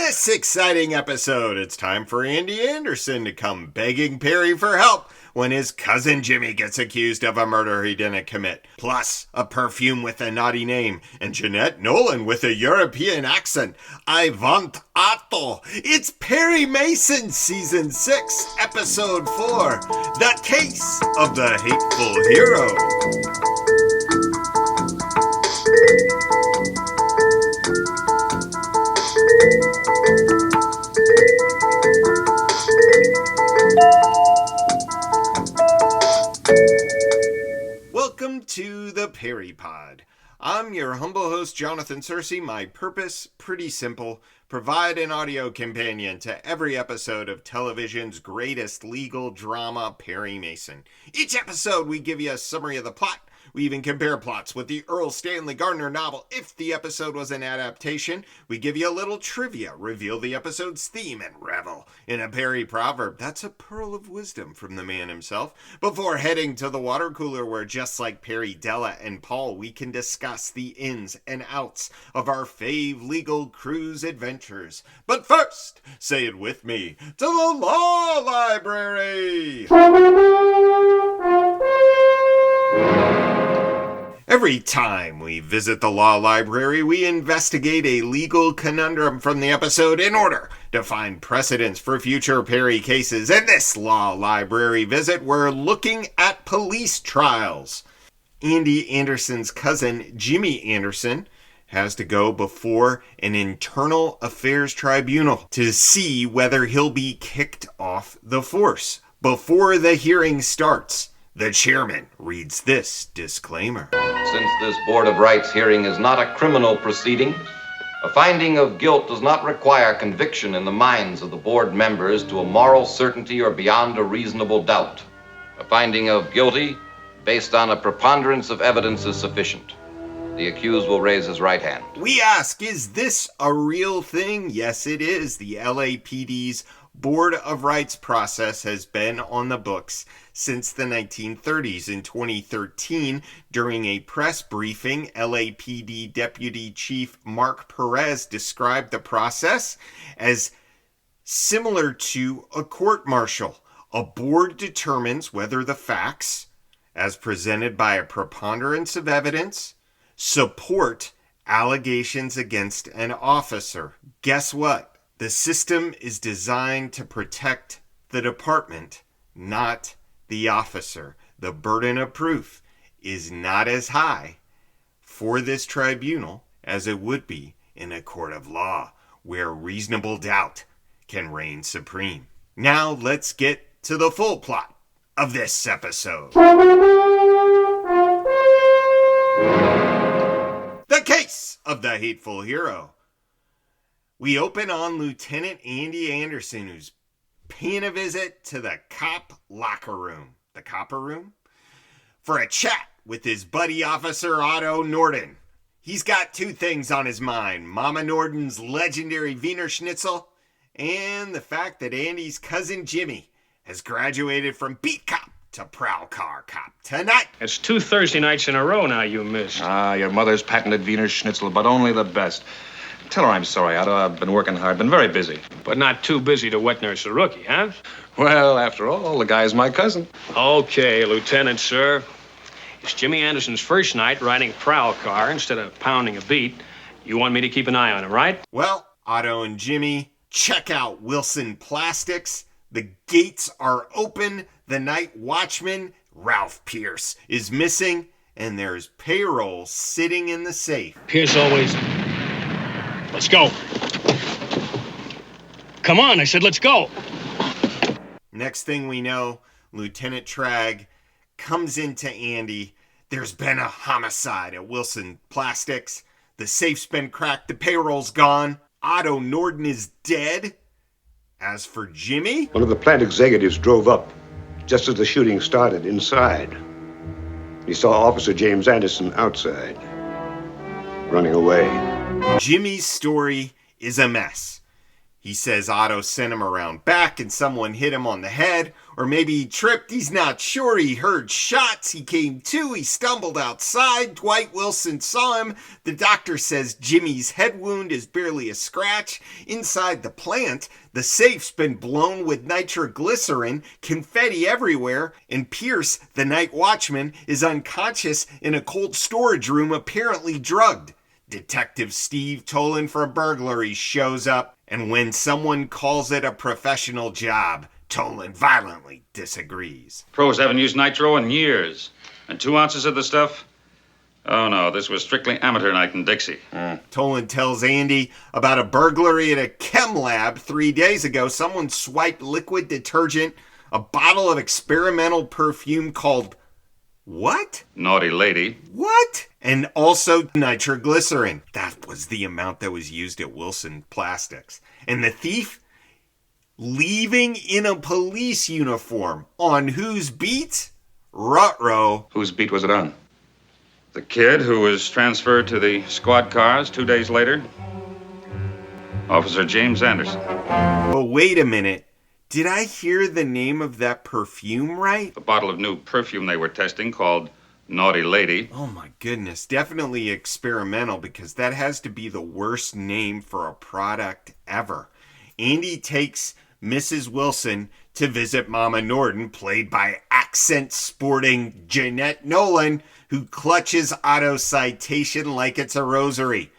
this exciting episode, it's time for Andy Anderson to come begging Perry for help when his cousin Jimmy gets accused of a murder he didn't commit. Plus, a perfume with a naughty name, and Jeanette Nolan with a European accent. I want Otto. It's Perry Mason, Season 6, Episode 4, The Case of the Hateful Hero. Welcome to the Perry Pod. I'm your humble host, Jonathan Searcy. My purpose, pretty simple: provide an audio companion to every episode of television's greatest legal drama, Perry Mason. Each episode, we give you a summary of the plot. We even compare plots with the Earl Stanley Gardner novel. If the episode was an adaptation, we give you a little trivia, reveal the episode's theme, and revel in a Perry proverb. That's a pearl of wisdom from the man himself. Before heading to the water cooler, where just like Perry, Della, and Paul, we can discuss the ins and outs of our fave legal cruise adventures. But first, say it with me, to the law library! Every time we visit the law library, we investigate a legal conundrum from the episode in order to find precedents for future Perry cases. In this law library visit, we're looking at police trials. Andy Anderson's cousin, Jimmy Anderson, has to go before an internal affairs tribunal to see whether he'll be kicked off the force. Before the hearing starts, the chairman reads this disclaimer. Since this Board of Rights hearing is not a criminal proceeding, a finding of guilt does not require conviction in the minds of the board members to a moral certainty or beyond a reasonable doubt. A finding of guilty based on a preponderance of evidence is sufficient. The accused will raise his right hand. We ask, is this a real thing? Yes, it is. The LAPD's Board of Rights process has been on the books since the 1930s. In 2013, during a press briefing, LAPD Deputy Chief Mark Perez described the process as similar to a court-martial. A board determines whether the facts, as presented by a preponderance of evidence, support allegations against an officer. Guess what? The system is designed to protect the department, not the officer. The burden of proof is not as high for this tribunal as it would be in a court of law, where reasonable doubt can reign supreme. Now let's get to the full plot of this episode. The Case of the Hateful Hero. We open on Lieutenant Andy Anderson, who's paying a visit to the cop locker room, the copper room, for a chat with his buddy officer Otto Norden. He's got two things on his mind: Mama Norden's legendary Wiener Schnitzel and the fact that Andy's cousin Jimmy has graduated from beat cop to prowl car cop tonight. It's 2 Thursday nights in a row now you missed. Your mother's patented Wiener Schnitzel, but only the best. Tell her I'm sorry, Otto. I've been working hard, been very busy. But not too busy to wet nurse a rookie, huh? Well, after all, the guy's my cousin. Okay, Lieutenant, sir. It's Jimmy Anderson's first night riding prowl car instead of pounding a beat. You want me to keep an eye on him, right? Well, Otto and Jimmy, check out Wilson Plastics. The gates are open. The night watchman, Ralph Pierce, is missing, and there's payroll sitting in the safe. Pierce always... Let's go. Come on, I said let's go. Next thing we know, Lieutenant Tragg comes into Andy. There's been a homicide at Wilson Plastics. The safe's been cracked. The payroll's gone. Otto Norden is dead. As for Jimmy... One of the plant executives drove up just as the shooting started inside. He saw Officer James Anderson outside, running away. Jimmy's story is a mess. He says Otto sent him around back and someone hit him on the head, or maybe he tripped, he's not sure. He heard shots, he came to, he stumbled outside, Dwight Wilson saw him. The doctor says Jimmy's head wound is barely a scratch. Inside the plant, the safe's been blown with nitroglycerin, confetti everywhere, and Pierce, the night watchman, is unconscious in a cold storage room, apparently drugged. Detective Steve Tolan for burglary shows up, and when someone calls it a professional job, Tolan violently disagrees. Pros haven't used nitro in years. And 2 ounces of the stuff? Oh, no, this was strictly amateur night in Dixie. Tolan tells Andy about a burglary at a chem lab 3 days ago. Someone swiped liquid detergent, a bottle of experimental perfume called what? Naughty Lady. What? And also nitroglycerin. That was the amount that was used at Wilson Plastics. And the thief? Leaving in a police uniform. On whose beat? Rutrow. Whose beat was it on? The kid who was transferred to the squad cars 2 days later? Officer James Anderson. But wait a minute. Did I hear the name of that perfume right? The bottle of new perfume they were testing called Naughty Lady. Oh my goodness. Definitely experimental, because that has to be the worst name for a product ever. Andy takes Mrs. Wilson to visit Mama Norden, played by accent-sporting Jeanette Nolan, who clutches Otto's citation like it's a rosary.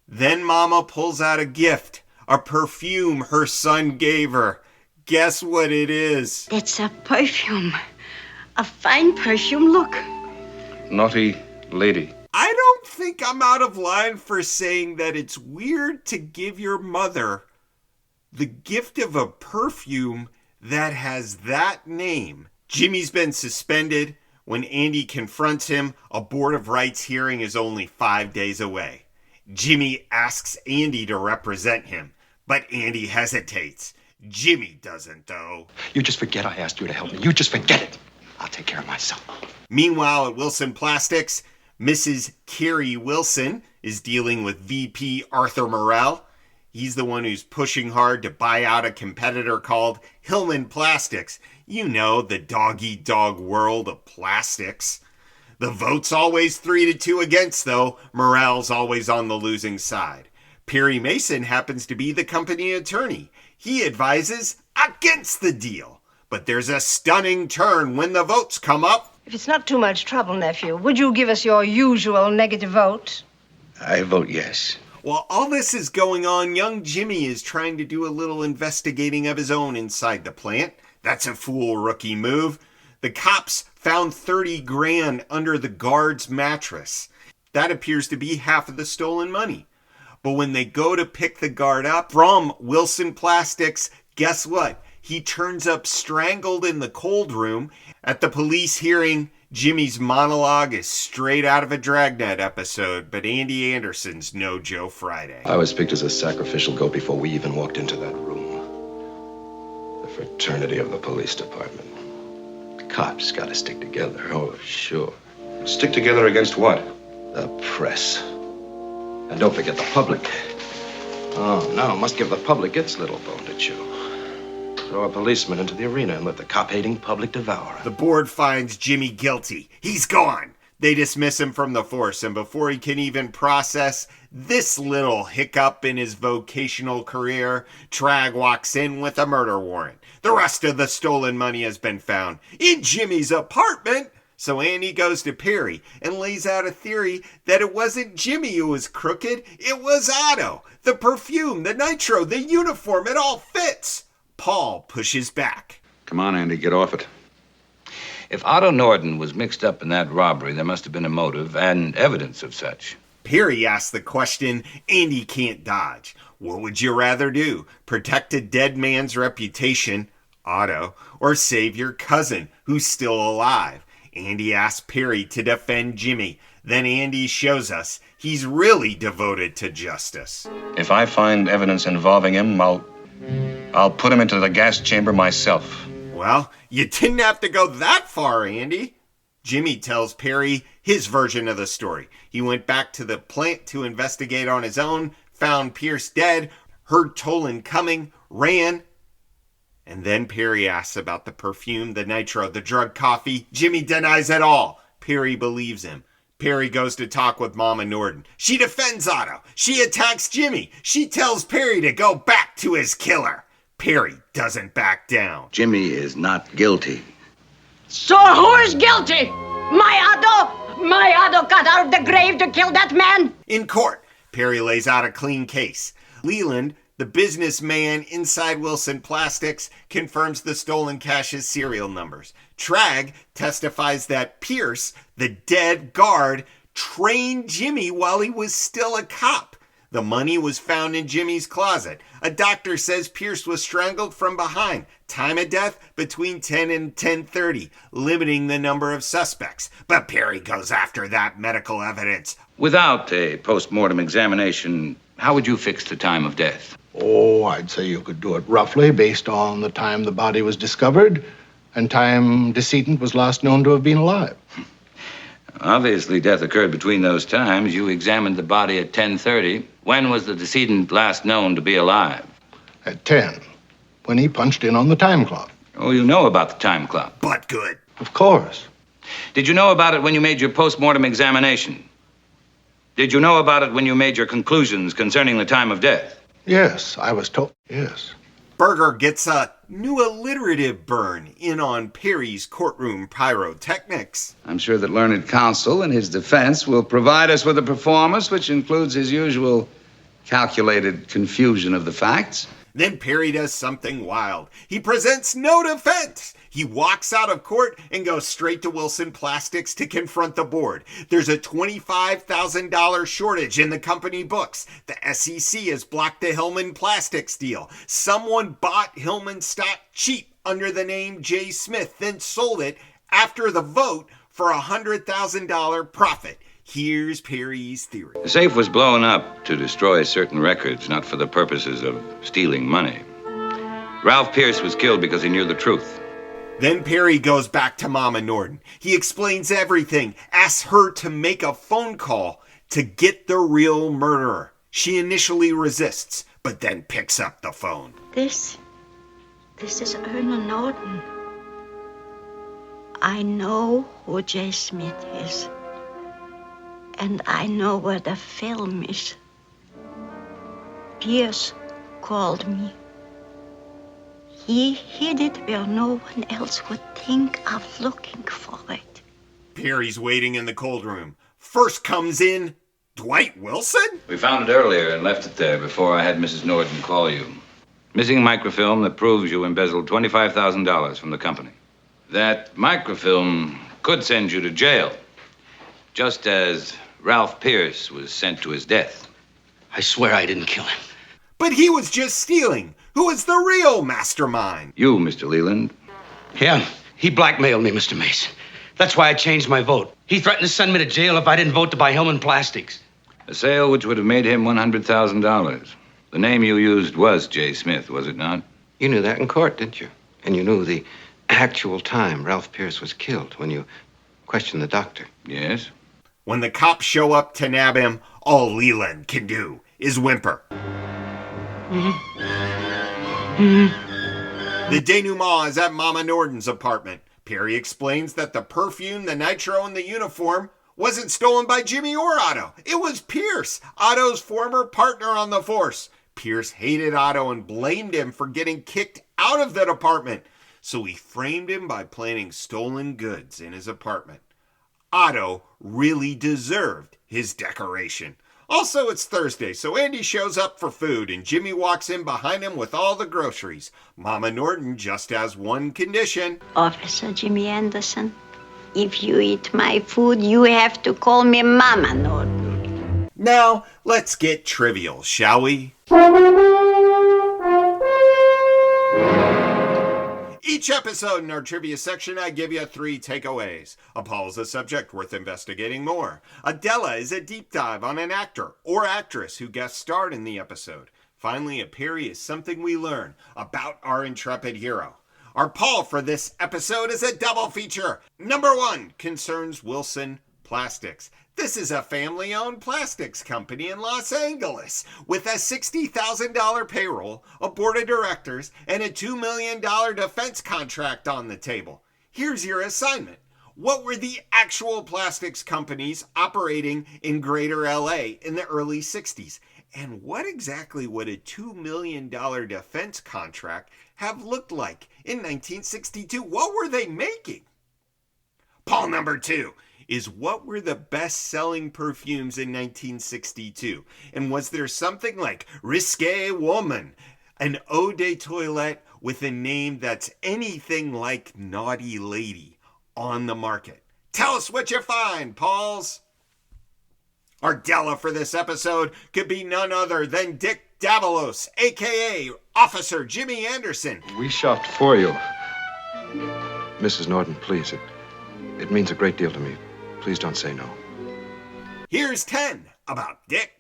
Then Mama pulls out a gift, a perfume her son gave her. Guess what it is? It's a perfume. A fine perfume. Look. Naughty Lady. I don't think I'm out of line for saying that it's weird to give your mother the gift of a perfume that has that name. Jimmy's been suspended. When Andy confronts him, a Board of Rights hearing is only 5 days away. Jimmy asks Andy to represent him, but Andy hesitates. Jimmy doesn't, though. You just forget I asked you to help me. You just forget it. I'll take care of myself. Meanwhile, at Wilson Plastics, Mrs. Carrie Wilson is dealing with VP Arthur Morrell. He's the one who's pushing hard to buy out a competitor called Hillman Plastics. You know, the dog-eat-dog world of plastics. The vote's always 3-2 against, though. Morrell's always on the losing side. Perry Mason happens to be the company attorney. He advises against the deal. But there's a stunning turn when the votes come up. If it's not too much trouble, nephew, would you give us your usual negative vote? I vote yes. While all this is going on, young Jimmy is trying to do a little investigating of his own inside the plant. That's a fool rookie move. The cops found 30 grand under the guard's mattress. That appears to be half of the stolen money. But when they go to pick the guard up from Wilson Plastics, guess what? He turns up strangled in the cold room. At the police hearing, Jimmy's monologue is straight out of a Dragnet episode, but Andy Anderson's no Joe Friday. I was picked as a sacrificial goat before we even walked into that room. The fraternity of the police department. The cops gotta stick together, oh, sure. Stick together against what? The press. And don't forget the public. Oh, no, must give the public its little bone to chew. Throw a policeman into the arena and let the cop-hating public devour him. The board finds Jimmy guilty. He's gone. They dismiss him from the force, and before he can even process this little hiccup in his vocational career, Trag walks in with a murder warrant. The rest of the stolen money has been found in Jimmy's apartment. So Andy goes to Perry and lays out a theory that it wasn't Jimmy who was crooked, it was Otto. The perfume, the nitro, the uniform, it all fits. Paul pushes back. Come on, Andy, get off it. If Otto Norden was mixed up in that robbery, there must have been a motive and evidence of such. Perry asks the question Andy can't dodge. What would you rather do? Protect a dead man's reputation, Otto, or save your cousin, who's still alive? Andy asks Perry to defend Jimmy. Then Andy shows us he's really devoted to justice. If I find evidence involving him, I'll put him into the gas chamber myself. Well, you didn't have to go that far, Andy. Jimmy tells Perry his version of the story. He went back to the plant to investigate on his own, found Pierce dead, heard Tolan coming, ran. And then Perry asks about the perfume, the nitro, the drug coffee. Jimmy denies it all. Perry believes him. Perry goes to talk with Mama Norden. She defends Otto. She attacks Jimmy. She tells Perry to go back to his killer. Perry doesn't back down. Jimmy is not guilty. So who is guilty? My Otto? My Otto got out of the grave to kill that man? In court, Perry lays out a clean case. Leland, the businessman inside Wilson Plastics, confirms the stolen cash's serial numbers. Trag testifies that Pierce, the dead guard, trained Jimmy while he was still a cop. The money was found in Jimmy's closet. A doctor says Pierce was strangled from behind. Time of death between 10 and 10:30, limiting the number of suspects. But Perry goes after that medical evidence. Without a post-mortem examination, how would you fix the time of death? Oh, I'd say you could do it roughly based on the time the body was discovered and time decedent was last known to have been alive. Obviously, death occurred between those times. You examined the body at 10:30. When was the decedent last known to be alive? At 10, when he punched in on the time clock. Oh, you know about the time clock. But good. Of course. Did you know about it when you made your post-mortem examination? Did you know about it when you made your conclusions concerning the time of death? Yes, I was told. Yes. Berger gets a new alliterative burn in on Perry's courtroom pyrotechnics. I'm sure that learned counsel in his defense will provide us with a performance which includes his usual calculated confusion of the facts. Then Perry does something wild. He presents no defense. He walks out of court and goes straight to Wilson Plastics to confront the board. There's a $25,000 shortage in the company books. The SEC has blocked the Hillman Plastics deal. Someone bought Hillman stock cheap under the name J. Smith, then sold it after the vote for a $100,000 profit. Here's Perry's theory. The safe was blown up to destroy certain records, not for the purposes of stealing money. Ralph Pierce was killed because he knew the truth. Then Perry goes back to Mama Norden. He explains everything, asks her to make a phone call to get the real murderer. She initially resists, but then picks up the phone. This is Erna Norton. I know who J. Smith is. And I know where the film is. Pierce called me. He hid it where no one else would think of looking for it. Perry's waiting in the cold room. First comes in Dwight Wilson? We found it earlier and left it there before I had Mrs. Norden call you. Missing microfilm that proves you embezzled $25,000 from the company. That microfilm could send you to jail, just as Ralph Pierce was sent to his death. I swear I didn't kill him. But he was just stealing. Who is the real mastermind? You, Mr. Leland. Yeah, he blackmailed me, Mr. Mason. That's why I changed my vote. He threatened to send me to jail if I didn't vote to buy Hillman Plastics. A sale which would have made him $100,000. The name you used was J. Smith, was it not? You knew that in court, didn't you? And you knew the actual time Ralph Pierce was killed when you questioned the doctor. Yes. When the cops show up to nab him, all Leland can do is whimper. The denouement is at Mama Norden's apartment. Perry explains that the perfume, the nitro, and the uniform wasn't stolen by Jimmy or Otto. It was Pierce, Otto's former partner on the force. Pierce hated Otto and blamed him for getting kicked out of the department, so he framed him by planting stolen goods in his apartment. Otto really deserved his decoration. Also, it's Thursday, so Andy shows up for food, and Jimmy walks in behind him with all the groceries. Mama Norton just has one condition. Officer Jimmy Anderson, if you eat my food, you have to call me Mama Norton. Now, let's get trivial, shall we? Each episode in our trivia section, I give you 3 takeaways. A Paul is a subject worth investigating more. Adela is a deep dive on an actor or actress who guest starred in the episode. Finally, a Perry is something we learn about our intrepid hero. Our Paul for this episode is a double feature. Number 1 concerns Wilson Plastics. This is a family-owned plastics company in Los Angeles with a $60,000 payroll, a board of directors, and a $2 million defense contract on the table. Here's your assignment. What were the actual plastics companies operating in Greater LA in the early 60s? And what exactly would a $2 million defense contract have looked like in 1962? What were they making? Paul number 2 is what were the best-selling perfumes in 1962? And was there something like Risque Woman, an eau de toilette with a name that's anything like Naughty Lady on the market? Tell us what you find, Pauls. Our Della for this episode could be none other than Dick Davalos, a.k.a. Officer Jimmy Anderson. We shopped for you. Mrs. Norton, please. It means a great deal to me. Please don't say no. Here's 10 about Dick.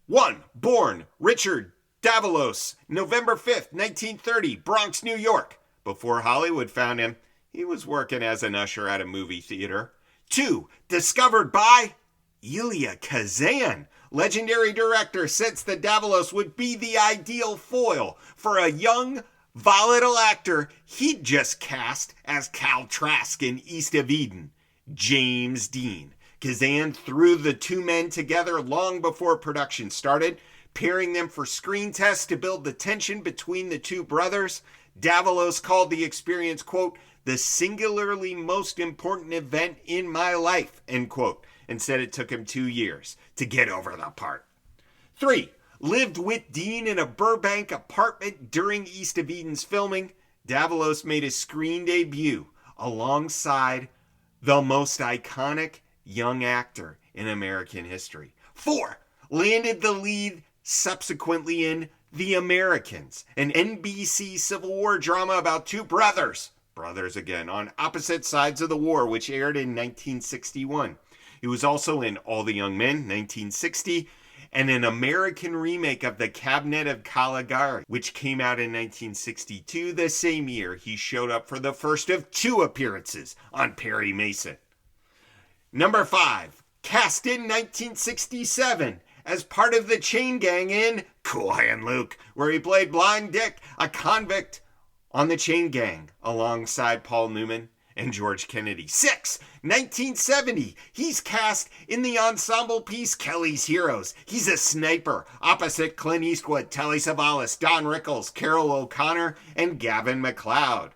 1. Born Richard Davalos, November 5th, 1930, Bronx, New York. Before Hollywood found him, he was working as an usher at a movie theater. 2. Discovered by Elia Kazan, legendary director, since the Davalos would be the ideal foil for a young, volatile actor he'd just cast as Cal Trask in East of Eden, James Dean. Kazan threw the two men together long before production started, pairing them for screen tests to build the tension between the two brothers. Davalos called the experience, quote, the singularly most important event in my life, end quote, and said it took him 2 years to get over the part. 3. Lived with Dean in a Burbank apartment during East of Eden's filming. Davalos made his screen debut alongside the most iconic young actor in American history. 4. Landed the lead subsequently in The Americans, an NBC Civil War drama about two brothers again, on opposite sides of the war, which aired in 1961. He was also in All the Young Men, 1960, and an American remake of The Cabinet of Caligari, which came out in 1962. The same year, he showed up for the first of 2 appearances on Perry Mason. Number 5, cast in 1967 as part of the Chain Gang in Cool Hand Luke, where he played Blind Dick, a convict on the Chain Gang, alongside Paul Newman and George Kennedy. 6, 1970, he's cast in the ensemble piece Kelly's Heroes. He's a sniper opposite Clint Eastwood, Telly Savalas, Don Rickles, Carol O'Connor, and Gavin MacLeod.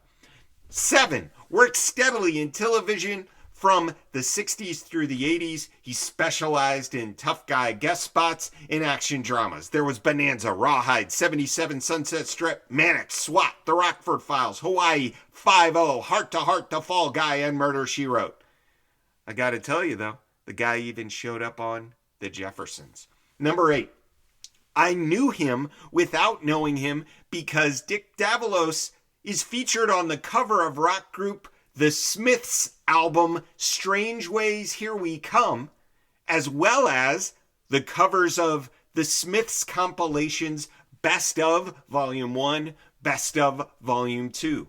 7, worked steadily in television from the 60s through the 80s. He specialized in tough guy guest spots in action dramas. There was Bonanza, Rawhide, 77 Sunset Strip, Mannix, SWAT, The Rockford Files, Hawaii 5-0, Heart to Heart, The Fall Guy, and Murder, She Wrote. I gotta tell you though, the guy even showed up on The Jeffersons. Number 8, I knew him without knowing him because Dick Davalos is featured on the cover of rock group The Smiths' album Strange Ways, Here We Come, as well as the covers of The Smiths compilations Best of Volume 1, Best of Volume 2.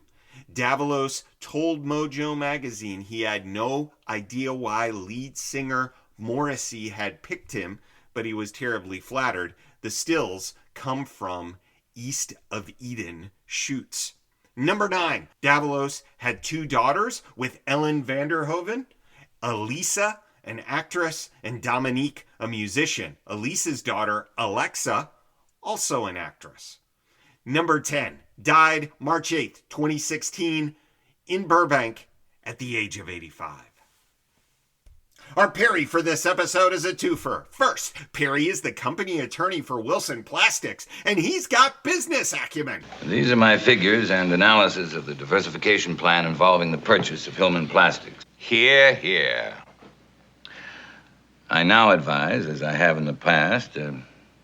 Davalos told Mojo magazine he had no idea why lead singer Morrissey had picked him, but he was terribly flattered. The stills come from East of Eden shoots. Number 9, Davalos had 2 daughters with Ellen Vanderhoven, Elisa, an actress, and Dominique, a musician. Elisa's daughter, Alexa, also an actress. Number 10, died March 8th, 2016, in Burbank at the age of 85. Our Perry for this episode is a twofer. First, Perry is the company attorney for Wilson Plastics, and he's got business acumen. These are my figures and analysis of the diversification plan involving the purchase of Hillman Plastics. Hear, hear. I now advise, as I have in the past,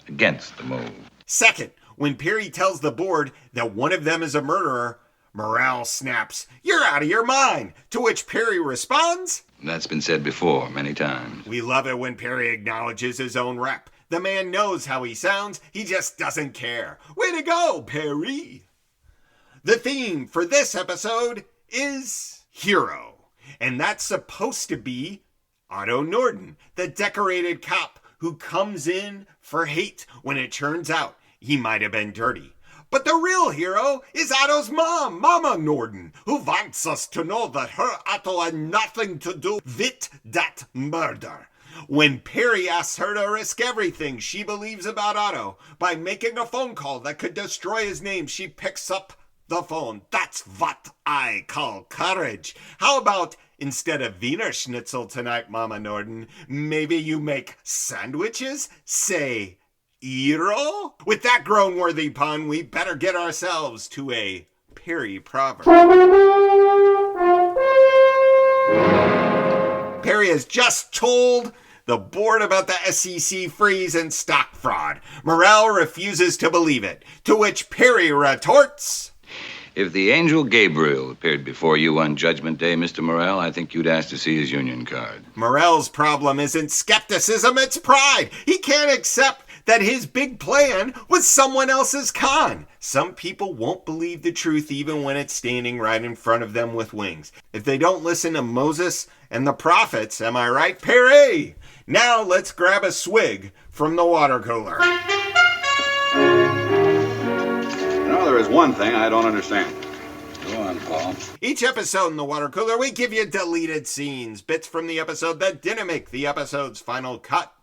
against the move. Second, when Perry tells the board that one of them is a murderer, morale snaps, "You're out of your mind," to which Perry responds, That's been said before, many times. We love it when Perry acknowledges his own rep. The man knows how he sounds, he just doesn't care. Way to go, Perry! The theme for this episode is hero, and that's supposed to be Otto Norden, the decorated cop who comes in for hate when it turns out he might have been dirty. But the real hero is Otto's mom, Mama Norden, who wants us to know that her Otto had nothing to do with that murder. When Perry asks her to risk everything she believes about Otto by making a phone call that could destroy his name, she picks up the phone. That's what I call courage. How about instead of Wiener Schnitzel tonight, Mama Norden, maybe you make sandwiches? Say, Eero? With that groan-worthy pun, we better get ourselves to a Perry proverb. Perry has just told the board about the SEC freeze and stock fraud. Morrell refuses to believe it, to which Perry retorts, If the angel Gabriel appeared before you on Judgment Day, Mr. Morrell, I think you'd ask to see his union card. Morrell's problem isn't skepticism, it's pride. He can't accept that his big plan was someone else's con. Some people won't believe the truth even when it's standing right in front of them with wings. If they don't listen to Moses and the prophets, am I right, Perry? Now let's grab a swig from the water cooler. You know, there is one thing I don't understand. Go on, Paul. Each episode in the water cooler, we give you deleted scenes, bits from the episode that didn't make the episode's final cut.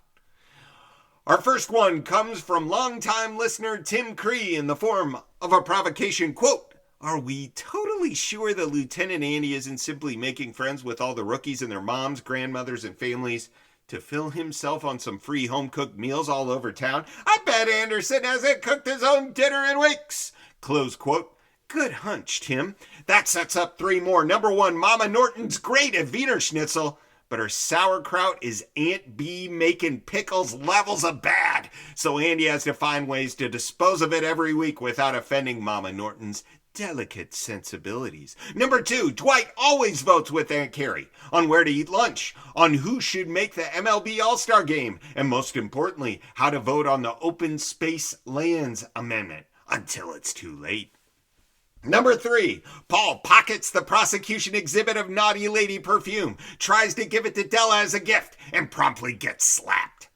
Our first one comes from longtime listener Tim Cree in the form of a provocation quote. Are we totally sure that Lieutenant Andy isn't simply making friends with all the rookies and their moms, grandmothers, and families to fill himself on some free home-cooked meals all over town? I bet Anderson hasn't cooked his own dinner in weeks. Close quote. Good hunch, Tim. That sets up three more. Number one, Mama Norton's great at Wiener Schnitzel, but her sauerkraut is Aunt B making pickles levels of bad. So Andy has to find ways to dispose of it every week without offending Mama Norton's delicate sensibilities. Number two, Dwight always votes with Aunt Carrie on where to eat lunch, on who should make the MLB All-Star game, and most importantly, how to vote on the Open Space Lands Amendment until it's too late. Number three, Paul pockets the prosecution exhibit of Naughty Lady perfume, tries to give it to Della as a gift, and promptly gets slapped.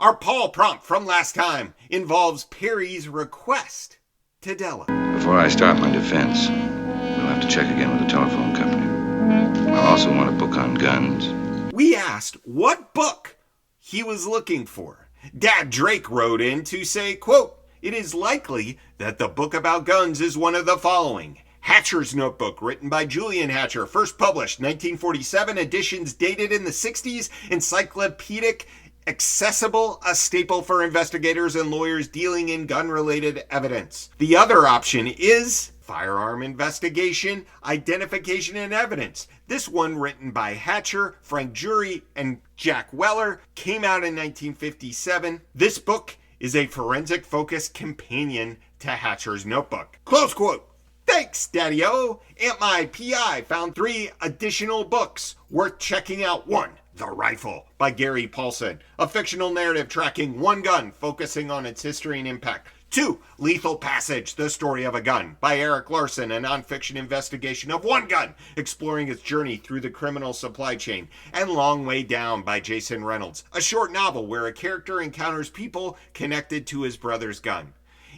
Our Paul prompt from last time involves Perry's request to Della. Before I start my defense, we'll have to check again with the telephone company. I also want a book on guns. We asked what book he was looking for. Dad Drake wrote in to say, quote, it is likely that the book about guns is one of the following. Hatcher's Notebook, written by Julian Hatcher, first published 1947, editions dated in the 60s, encyclopedic, accessible, a staple for investigators and lawyers dealing in gun-related evidence. The other option is Firearm Investigation, Identification and Evidence. This one, written by Hatcher, Frank Jury, and Jack Weller, came out in 1957. This book is a forensic-focused companion to Hatcher's Notebook. Close quote. Thanks, Daddy-O. Aunt My P.I. found 3 additional books worth checking out. 1, The Rifle by Gary Paulson, a fictional narrative tracking one gun, focusing on its history and impact. 2, Lethal Passage, The Story of a Gun by Eric Larson, a nonfiction investigation of one gun, exploring its journey through the criminal supply chain. And Long Way Down by Jason Reynolds, a short novel where a character encounters people connected to his brother's gun.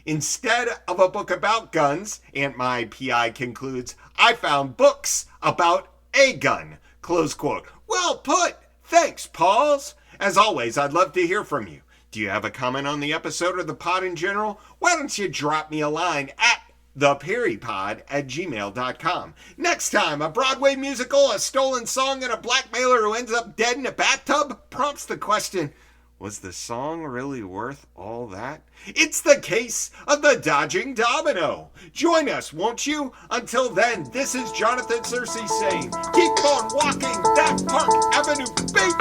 Instead of a book about guns, Aunt My P.I. concludes, I found books about a gun. Close quote. Well put. Thanks, Pauls. As always, I'd love to hear from you. Do you have a comment on the episode or the pod in general? Why don't you drop me a line at theperrypod@gmail.com. Next time, a Broadway musical, a stolen song, and a blackmailer who ends up dead in a bathtub prompts the question, was the song really worth all that? It's the case of the Dodging Domino. Join us, won't you? Until then, this is Jonathan Searcy saying, keep on walking that Park Avenue, baby!